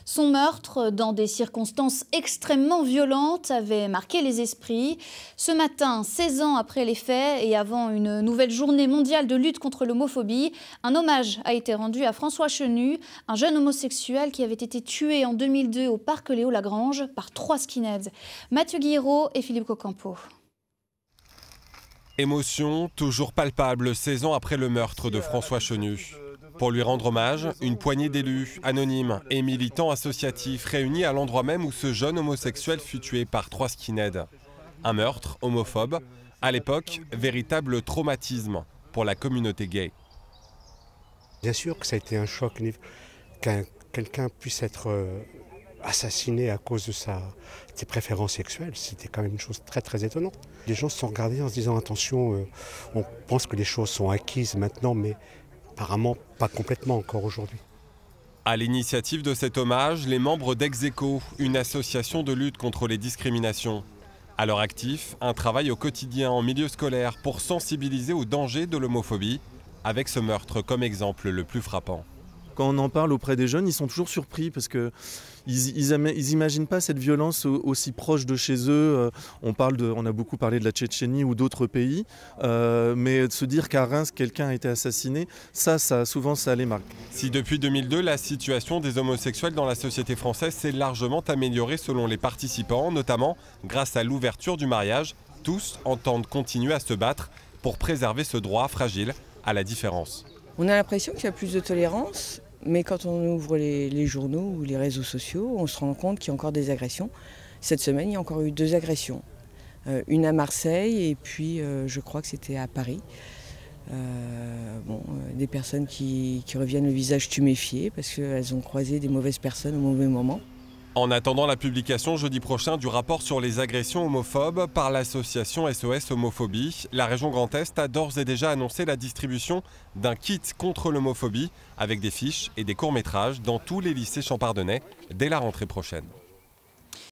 Son meurtre, dans des circonstances extrêmement violentes, avait marqué les esprits. Ce matin, 16 ans après les faits et avant une nouvelle journée mondiale de lutte contre l'homophobie, un hommage a été rendu à François Chenu, un jeune homosexuel qui avait été tué en 2002 au parc Léo-Lagrange par 3 skinheads. Mathieu Guiraud et Philippe Cocampo. Émotion toujours palpable 16 ans après le meurtre de François Chenu. Pour lui rendre hommage, une poignée d'élus, anonymes et militants associatifs réunis à l'endroit même où ce jeune homosexuel fut tué par 3 skinheads. Un meurtre homophobe, à l'époque, véritable traumatisme pour la communauté gay. Bien sûr que ça a été un choc qu'un quelqu'un puisse être assassiné à cause de ses préférences sexuelles. C'était quand même une chose très très étonnante. Les gens se sont regardés en se disant attention, on pense que les choses sont acquises maintenant, mais apparemment pas complètement encore aujourd'hui. À l'initiative de cet hommage, les membres d'Execo, une association de lutte contre les discriminations. À leur actif, un travail au quotidien en milieu scolaire pour sensibiliser au danger de l'homophobie, avec ce meurtre comme exemple le plus frappant. Quand on en parle auprès des jeunes, ils sont toujours surpris parce qu'ils n'imaginent pas cette violence aussi proche de chez eux. On a beaucoup parlé de la Tchétchénie ou d'autres pays, mais de se dire qu'à Reims, quelqu'un a été assassiné, souvent ça les marque. Si depuis 2002, la situation des homosexuels dans la société française s'est largement améliorée selon les participants, notamment grâce à l'ouverture du mariage, tous entendent continuer à se battre pour préserver ce droit fragile à la différence. On a l'impression qu'il y a plus de tolérance. Mais quand on ouvre les journaux ou les réseaux sociaux, on se rend compte qu'il y a encore des agressions. Cette semaine, il y a encore eu 2 agressions. Une à Marseille et puis je crois que c'était à Paris. Des personnes qui reviennent le visage tuméfié parce qu'elles ont croisé des mauvaises personnes au mauvais moment. En attendant la publication jeudi prochain du rapport sur les agressions homophobes par l'association SOS Homophobie, la région Grand Est a d'ores et déjà annoncé la distribution d'un kit contre l'homophobie avec des fiches et des courts-métrages dans tous les lycées champardonnais dès la rentrée prochaine.